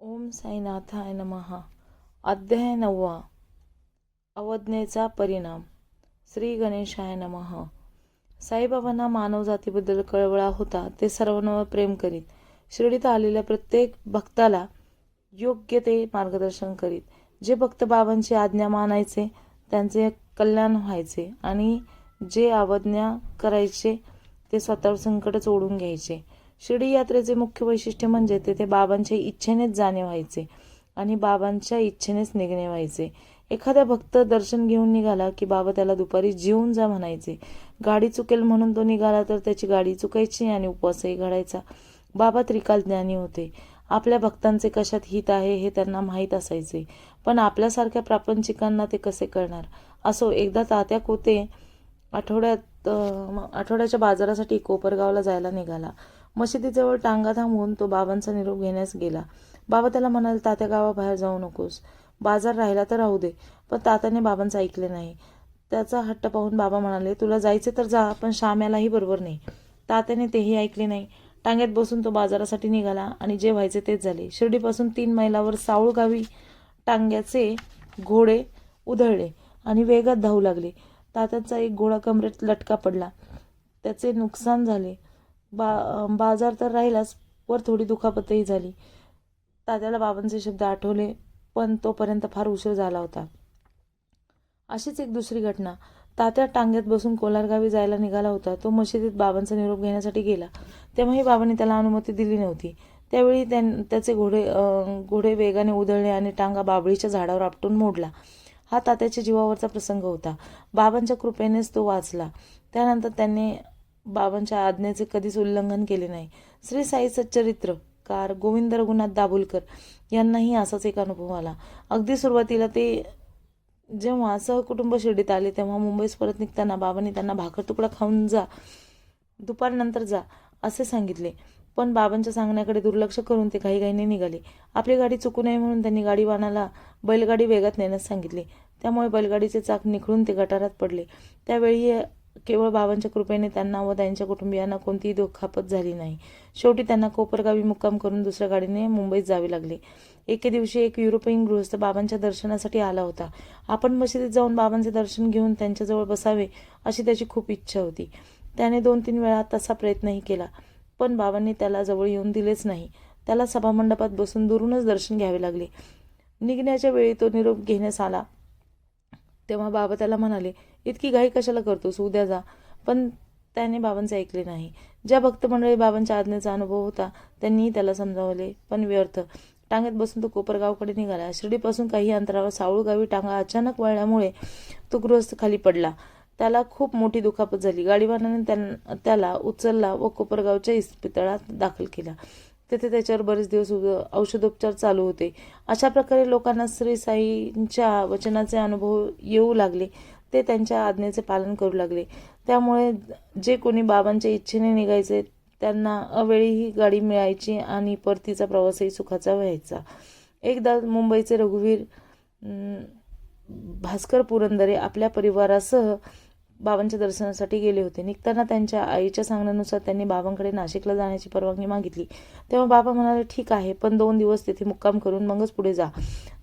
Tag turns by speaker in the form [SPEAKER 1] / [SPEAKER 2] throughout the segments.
[SPEAKER 1] ओम साईनाथाय नमः. अध्याय 9. अवज्ञेचा परिणाम. श्री गणेशाय नमः. साईबाबांना मानवजातीबद्दल कळवळा होता. ते सर्वांवर प्रेम करीत. शिर्डीत आलेल्या प्रत्येक भक्ताला योग्य ते मार्गदर्शन करीत. जे भक्त बाबांची आज्ञा मानायचे त्यांचे कल्याण व्हायचे आणि जे अवज्ञा करायचे ते स्वतःवर संकटच ओढून घ्यायचे. शिर्डी यात्रेचे मुख्य वैशिष्ट्य म्हणजे तेथे बाबांच्या इच्छेनेच जाणे व्हायचे आणि बाबांच्या इच्छेनेच निघणे व्हायचे. एखादा भक्त दर्शन घेऊन निघाला की बाबा त्याला दुपारी जेवून जा म्हणायचे. गाडी चुकेल म्हणून तो निघाला तर त्याची गाडी चुकायची आणि उपवासही घडायचा. बाबा त्रिकाल ज्ञानी होते. आपल्या भक्तांचे कशात हित आहे हे त्यांना माहीत असायचे, पण आपल्यासारख्या प्रापंचिकांना ते कसे कळणार. असो, एकदा तात्या कोते आठवड्याच्या बाजारासाठी कोपरगावला जायला निघाला. मशिदीजवळ टांगा थांबवून तो बाबांचा निरोप घेण्यास गेला. बाबा त्याला म्हणाले, तात्या गावाबाहेर जाऊ नकोस, बाजार राहिला तर राहू दे. पण तात्याने बाबांचं ऐकले नाही. त्याचा हट्ट पाहून बाबा म्हणाले, तुला जायचे तर जा, पण श्याम्यालाही बरोबर नाही. तात्याने तेही ऐकले नाही. टांग्यात बसून तो बाजारासाठी निघाला आणि जे व्हायचे तेच झाले. शिर्डीपासून 3 मैलावर साऊळ गावी टांग्याचे घोडे उधळले आणि वेगात धावू लागले. तात्यांचा एक घोडा कमरेत लटका पडला. त्याचे नुकसान झाले. बाजार तर राहिलाच, वर थोडी दुखापतही झाली. तात्याला बाबांचे शब्द आठवले, पण तोपर्यंत फार उशीर झाला होता. अशीच एक दुसरी घटना. तात्या टांग्यात बसून कोलारगावी जायला निघाला होता. तो मशिदीत बाबांचा निरोप घेण्यासाठी गेला. तेव्हाही बाबांनी त्याला अनुमती दिली नव्हती. त्यावेळी त्याचे घोडे वेगाने उधळले आणि टांगा बाबळीच्या झाडावर आपटून मोडला. हा तात्याच्या जीवावरचा प्रसंग होता. बाबांच्या कृपेनेच तो वाचला. त्यानंतर त्याने बाबांच्या आज्ञेचे कधीच उल्लंघन केले नाही. श्री साई सच्चरित्रकार गोविंद रघुनाथ दाभोलकर यांनाही असाच एक अनुभव आला. अगदी सुरुवातीला ते जेव्हा सहकुटुंब शिर्डीत आले तेव्हा मुंबईस परत निघताना बाबांनी त्यांना भाकर तुकडा खाऊन जा, दुपारनंतर जा असे सांगितले. पण बाबांच्या सांगण्याकडे दुर्लक्ष करून ते घाईघाईने निघाले. आपली गाडी चुकू नये म्हणून त्यांनी गाडीवानाला बैलगाडी वेगात नेण्यास सांगितले. त्यामुळे बैलगाडीचे चाक निखळून ते गटारात पडले. त्यावेळी केवळ बाबांच्या कृपेने त्यांना व त्यांच्या कुटुंबियांना कोणतीही दुखापत झाली नाही. शेवटी त्यांना कोपरगावी मुक्काम करून दुसऱ्या गाडीने मुंबईत जावे लागले. एके दिवशी एक युरोपियन गृहस्थ बाबांच्या दर्शनासाठी आला होता. आपण मशिदीत जाऊन बाबांचे दर्शन घेऊन त्यांच्याजवळ बसावे अशी त्याची खूप इच्छा होती. त्याने 2-3 वेळा तसा प्रयत्नही केला, पण बाबांनी त्याला जवळ येऊन दिलेच नाही. त्याला सभामंडपात बसून दुरूनच दर्शन घ्यावे लागले. निघण्याच्या वेळी तो निरोप घेण्यास आला तेव्हा बाबा त्याला म्हणाले, इतकी घाई कशाला करतोस, उद्या जा. पण त्याने बाबांचे ऐकले नाही. ज्या भक्त मंडळी बाबांच्या आज्ञेचा अनुभव होता त्यांनीही त्याला समजावले, पण व्यर्थ. टांग्यात बसून तो कोपरगावकडे निघाला. शिर्डीपासून काही अंतरावर साऊळ गावी टांगा अचानक वळल्यामुळे तो गृहस्थ खाली पडला. त्याला खूप मोठी दुखापत झाली. गाडीवानाने त्याला उचलला व कोपरगावच्या इस्पितळात दाखल केला. तेथे त्याच्यावर बरेच दिवस औषधोपचार चालू होते. अशा प्रकारे लोकांना श्री साईंच्या वचनाचे अनुभव येऊ लागले. ते त्यांच्या आज्ञेचे पालन करू लागले. त्यामुळे जे कोणी बाबांच्या इच्छेने निघायचे त्यांना अवेळीही गाडी मिळायची आणि परतीचा प्रवासही सुखाचा व्हायचा. एकदा मुंबईचे रघुवीर भास्कर पुरंदरे आपल्या परिवारासह बाबांच्या दर्शनासाठी गेले होते. निघताना त्यांच्या आईच्या सांगण्यानुसार त्यांनी बाबांकडे नाशिकला जाण्याची परवानगी मागितली. तेव्हा बाबा म्हणाले, ठीक आहे, पण 2 दिवस तेथे मुक्काम करून मगच पुढे जा.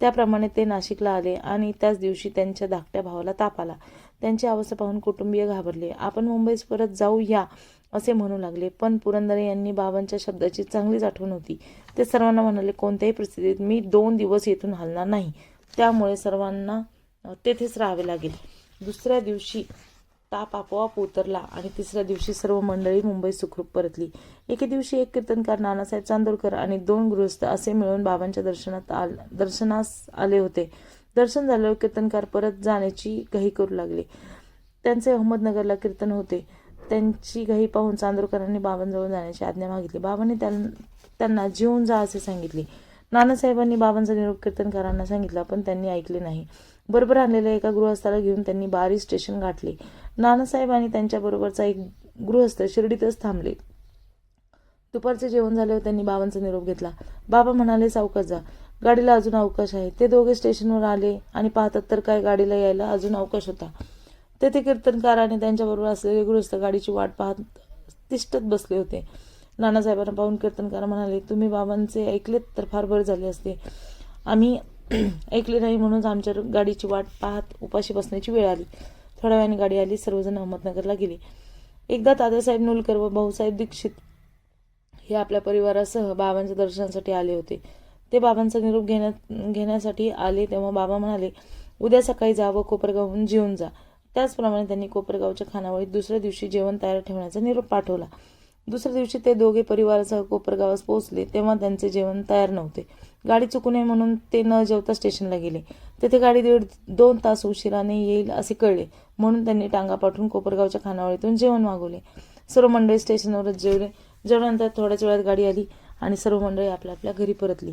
[SPEAKER 1] त्याप्रमाणे ते नाशिकला आले आणि त्याच दिवशी त्यांच्या धाकट्या भावाला ताप आला. त्यांची अवस्था पाहून कुटुंबीय घाबरले. आपण मुंबईस परत जाऊ या असे म्हणू लागले. पण पुरंदरे यांनी बाबांच्या शब्दाची चांगलीच आठवण होती. ते सर्वांना म्हणाले, कोणत्याही परिस्थितीत मी 2 दिवस येथून हलणार नाही. त्यामुळे सर्वांना तेथेच राहावे लागेल. दुसऱ्या दिवशी ताप आपोआप उतरला आणि तिसऱ्या दिवशी सर्व मंडळी मुंबईत सुखरूप परतली. एके दिवशी एक कीर्तनकार नानासाहेब चांदोरकर आणि 2 गृहस्थ असे मिळून बाबांच्या दर्शनास आले होते. दर्शन झाल्यावर कीर्तनकार परत जाण्याची घाई करू लागले. त्यांचे अहमदनगरला कीर्तन होते. त्यांची घाई पाहून चांदोरकरांनी बाबांजवळ जाण्याची आज्ञा मागितली. बाबांनी त्यांना जेवून जा असे सांगितले. नानासाहेबांनी बाबांचा निरोप कीर्तनकारांना सांगितला, पण त्यांनी ऐकले नाही. बरोबर आलेल्या एका गृहस्थाला घेऊन त्यांनी बारी स्टेशन गाठले. नानासाहेब आणि त्यांच्याबरोबरचा एक गृहस्थ शिर्डीतच थांबले. दुपारचे जेवण झाल्यावर त्यांनी बाबांचा निरोप घेतला. बाबा म्हणाले, सावकाश जा, गाडीला अजून अवकाश आहे. ते दोघे स्टेशनवर आले आणि पाहतात तर काय, गाडीला यायला अजून अवकाश होता. तेथे कीर्तनकार आणि त्यांच्याबरोबर असलेले गृहस्थ गाडीची वाट पाहत तिष्ठत बसले होते. नानासाहेबांना पाहून कीर्तनकार म्हणाले, तुम्ही बाबांचे ऐकलेत तर फार बरे झाले असते. आम्ही ऐकले नाही म्हणून आमच्या गाडीची वाट पाहत उपाशी बसण्याची वेळ आली. थोड्या वेळाने गाडी आली. सर्वजण अहमदनगरला गेले. एकदा तात्यासाहेब नुलकर व भाऊसाहेब दीक्षित हे आपल्या परिवारासह बाबांच्या दर्शनासाठी आले होते. ते बाबांचा निरोप घेण्यासाठी आले तेव्हा बाबा म्हणाले, उद्या सकाळी जा व कोपरगावहून जेवून जा. त्याचप्रमाणे त्यांनी कोपरगावच्या खानावळीत दुसऱ्या दिवशी जेवण तयार ठेवण्याचा निरोप पाठवला. दुसऱ्या दिवशी ते दोघे परिवारासह कोपरगावास पोहोचले तेव्हा त्यांचे जेवण तयार नव्हते. गाडी चुकू नये म्हणून ते न जेवता स्टेशनला गेले. तेथे गाडी 1.5-2 तास उशिराने येईल असे कळले म्हणून त्यांनी टांगा पाठवून कोपरगावच्या खानावळीतून जेवण मागवले. सर्व मंडळी स्टेशनवरच जेवले. जेवणानंतर थोड्याच वेळात गाडी आली आणि सर्व मंडळी आपल्या आपल्या घरी परतली.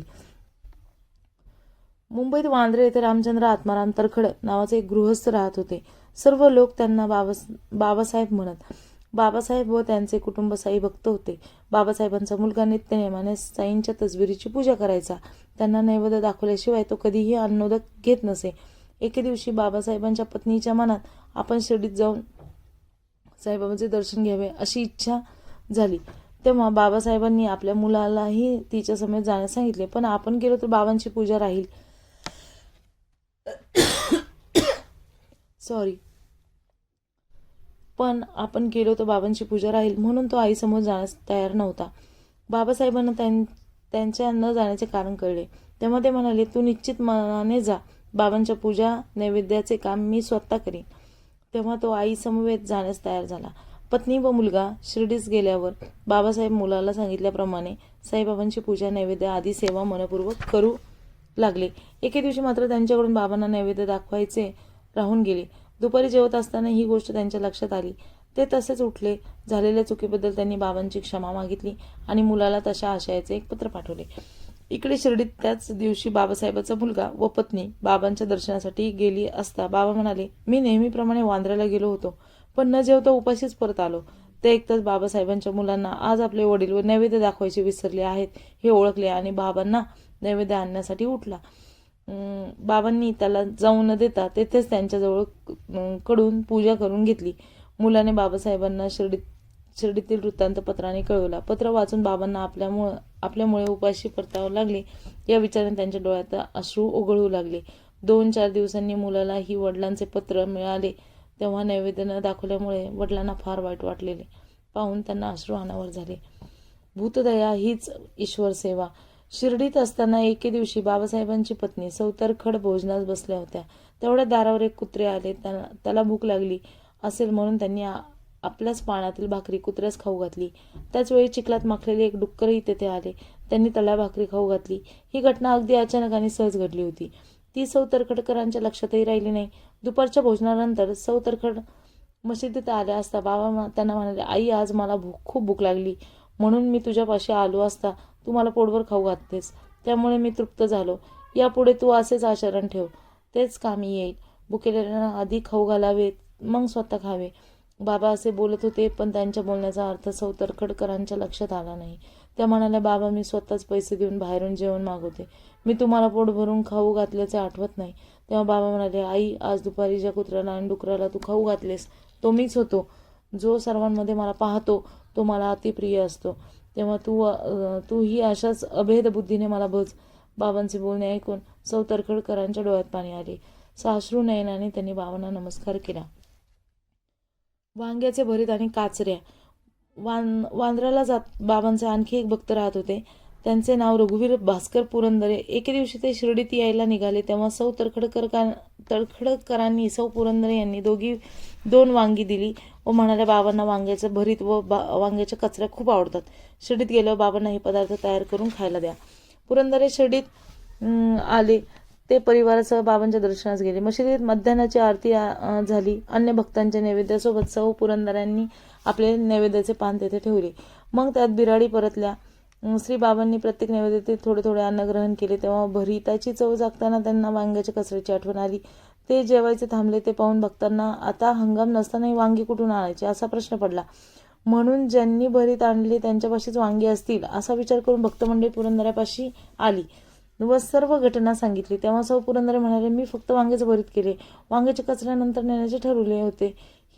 [SPEAKER 1] मुंबईत वांद्रे येथे रामचंद्र आत्माराम तरखड नावाचे एक गृहस्थ राहत होते. सर्व लोक त्यांना बाबासाहेब म्हणत. बाबासाहेब व त्यांचे कुटुंब साई भक्त होते. बाबासाहेबांचा मुलगा नित्यनेमाने साईंच्या तसबिरीची पूजा करायचा. त्यांना नैवेद्य दाखवल्याशिवाय तो कधीही अन्नोदक घेत नसे. एके दिवशी बाबासाहेबांच्या पत्नीच्या मनात आपण शिर्डीत जाऊन साईबाबांचे दर्शन घ्यावे अशी इच्छा झाली. तेव्हा बाबासाहेबांनी आपल्या मुलालाही तिच्या समेत जाण्यास सांगितले. पण आपण गेलो तर बाबांची पूजा राहील म्हणून तो आईसमोर जाण्यास तयार नव्हता. बाबासाहेबांना त्यांच्या न जाण्याचे कारण कळले. तेव्हा ते म्हणाले, तू निश्चित मनाने जा. बाबांच्या पूजा नैवेद्याचे काम मी स्वतः करीन. तेव्हा तो आई समवेत जाण्यास तयार झाला. पत्नी व मुलगा शिर्डीस गेल्यावर बाबासाहेब मुलाला सांगितल्याप्रमाणे साईबाबांची पूजा नैवेद्य आदी सेवा मनपूर्वक करू लागले. एके दिवशी मात्र त्यांच्याकडून बाबांना नैवेद्य दाखवायचे राहून गेले. दुपारी जेवत असताना ही गोष्ट त्यांच्या लक्षात आली. ते तसेच उठले. झालेल्या चुकीबद्दल त्यांनी बाबांची क्षमा मागितली आणि मुलाला तशा आशयाचे एक पत्र पाठवले. इकडे शिर्डीत त्याच दिवशी बाबासाहेबांचा मुलगा व पत्नी बाबांच्या दर्शनासाठी गेली असता बाबा म्हणाले, मी नेहमीप्रमाणे वांद्र्याला गेलो होतो, पण न जेवता उपाशीच परत आलो. ते ऐकताच बाबासाहेबांच्या मुलांना आज आपले वडील व नैवेद्य दाखवायचे विसरले आहेत हे ओळखले आणि बाबांना नैवेद्य आणण्यासाठी उठला. बाबांनी त्याला जाऊ न देता तेथेच त्यांच्याजवळ कडून पूजा करून घेतली. मुलाने बाबासाहेबांना शिर्डीतील वृत्तांत पत्राने कळवला. पत्र वाचून बाबांना आपल्यामुळे उपाशी परतावे लागले या विचाराने त्यांच्या डोळ्यात अश्रू ओघळू लागले. 2-4 दिवसांनी मुलाला ही वडिलांचे पत्र मिळाले. तेव्हा नैवेद्य न दाखवल्यामुळे वडिलांना फार वाईट वाटलेले पाहून त्यांना अश्रू अनावर झाले. भूतदया हीच ईश्वर सेवा. शिर्डीत असताना एके दिवशी बाबासाहेबांची पत्नी सौ तरखड भोजनास बसल्या होत्या. तेवढ्या दारावर एक कुत्रे आले. त्याला भूक लागली असेल म्हणून त्यांनी आपल्याच पाण्यातील भाकरी कुत्र्यास खाऊ घातली. त्याच वेळी चिखलात माखलेले एक डुक्करही तेथे आले. त्यांनी त्याला भाकरी खाऊ घातली. ही घटना अगदी अचानक आणि सहज घडली होती. ती सौ तरखडकरांच्या लक्षातही राहिली नाही. दुपारच्या भोजनानंतर सौ तरखड मशिदीत आल्या असता बाबा त्यांना म्हणाले, आई आज मला खूप भूक लागली म्हणून मी तुझ्यापाशी आलो असता तू मला पोटभर खाऊ घातलेस, त्यामुळे मी तृप्त झालो. यापुढे तू असेच आचरण ठेव, तेच कामी येईल. भुकेलेल्यांना आधी खाऊ घालावे मग स्वतः खावे. बाबा असे बोलत होते पण त्यांच्या बोलण्याचा अर्थ सौ तरखडकरांच्या लक्षात आला नाही. त्या म्हणाल्या, बाबा मी स्वतःच पैसे देऊन बाहेरून जेवण मागवते. मी तुम्हाला पोट भरून खाऊ घातल्याचे आठवत नाही. तेव्हा बाबा म्हणाले, आई आज दुपारी ज्या कुत्र्याला आणि डुकराला तू खाऊ घातलेस तो मीच होतो. जो सर्वांमध्ये मला पाहतो तो मला अतिप्रिय असतो. तेव्हा तू ही अशाच अभेद बुद्धीने मला भज. बाबांचे बोलणे ऐकून सौ तरखडकरांच्या डोळ्यात पाणी आले. साश्रू नयनाने त्यांनी बाबांना नमस्कार केला. वांग्याचे भरीत आणि काचऱ्या. वांद्र्याला जात बाबांचे आणखी एक भक्त राहत होते. त्यांचे नाव रघुवीर भास्कर पुरंदरे. एके दिवशी ते शिर्डीत यायला निघाले तेव्हा सौ तरखडकरांनी सौ पुरंदरे यांनी 2 वांगी दिली व म्हणाल्या, बाबांना वांग्याचं भरीत व वांग्याच्या कचऱ्या खूप आवडतात. शिर्डीत गेल्यावर बाबांना हे पदार्थ तयार करून खायला द्या. पुरंदरे शिर्डीत आले. ते परिवारासह बाबांच्या दर्शनास गेले. मशिदीत मध्यान्हाची आरती झाली. अन्य भक्तांच्या नैवेद्यासोबत सौ पुरंदऱ्यांनी आपले नैवेद्याचे पान तेथे ठेवले. मग त्यात बिराडी परतल्या. श्री बाबांनी प्रत्येक नैवेद्यात थोडे थोडे अन्न ग्रहण केले. तेव्हा भरिताची चव जागताना त्यांना वांग्याच्या कचऱ्याची आठवण आली. ते जेवायचे थांबले. ते पाहून भक्तांना आता हंगाम नसतानाही वांगी कुठून आणायची असा प्रश्न पडला. म्हणून ज्यांनी भरीत आणले त्यांच्यापाशीच वांगी असतील असा विचार करून भक्तमंडळी पुरंदऱ्यापाशी आली व सर्व घटना सांगितली. तेव्हा सौ पुरंदरे म्हणाले, मी फक्त वांग्याचं भरीत केले, वांग्याच्या कचऱ्यानंतर नेण्याचे ठरवले होते.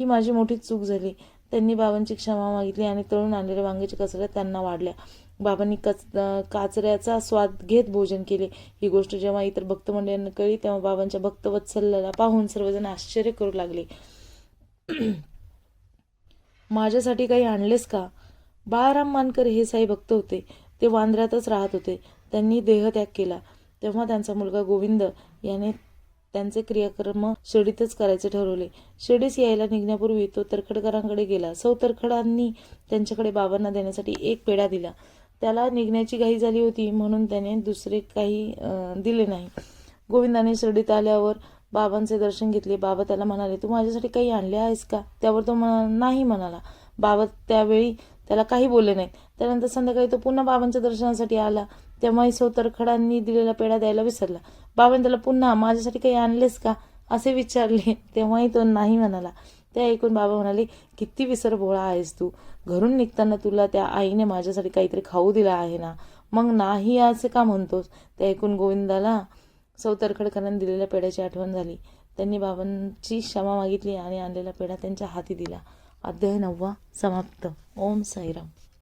[SPEAKER 1] ही माझी मोठी चूक झाली. त्यांनी बाबांची क्षमा मागितली आणि तळून आणलेल्या वांग्याच्या कचऱ्या त्यांना वाढल्या. बाबांनी काचऱ्याचा स्वाद घेत भोजन केले. ही गोष्ट जेव्हा इतर भक्त मंडळींना कळली तेव्हा बाबांच्या भक्तवत्सल्याला पाहून सर्वजण आश्चर्य करू लागले. माझ्यासाठी काही आणलेस का? बाळाराम मानकर हे साई भक्त होते. ते वांद्र्यातच राहत होते. त्यांनी देहत्याग केला तेव्हा त्यांचा मुलगा गोविंद याने त्यांचे क्रियाकर्म शिर्डीतच करायचे ठरवले. शिर्डीस यायला निघण्यापूर्वी तो तरखडकरांकडे गेला. सौ तरखडांनी त्यांच्याकडे बाबांना देण्यासाठी एक पेढा दिला. त्याला निघण्याची घाई झाली होती म्हणून त्याने दुसरे काही दिले नाही. गोविंदाने शिर्डीत आल्यावर बाबांचे दर्शन घेतले. बाबा त्याला म्हणाले, तू माझ्यासाठी काही आणले आहेस का? त्यावर तो नाही म्हणाला. बाबा त्यावेळी त्याला काही बोलले नाही. त्यानंतर संध्याकाळी तो पुन्हा बाबांच्या दर्शनासाठी आला. तेव्हाही सौ तरखडांनी दिलेला पेढा द्यायला विसरला. बाबांनी त्याला पुन्हा माझ्यासाठी काही आणलेस का असे विचारले. तेव्हाही तो नाही म्हणाला. ते ऐकून बाबा म्हणाले, किती विसरभोळा आहेस तू. घरून निघताना तुला त्या आईने माझ्यासाठी काहीतरी खाऊ दिला आहे ना, मग नाही असे का म्हणतोस? ते ऐकून गोविंदाला सौ तरखडकरांनी दिलेल्या पेढ्याची आठवण झाली. त्यांनी बाबांची क्षमा मागितली आणि आणलेला पेढा त्यांच्या हाती दिला. अध्याय 9 समाप्त. ओम साईराम.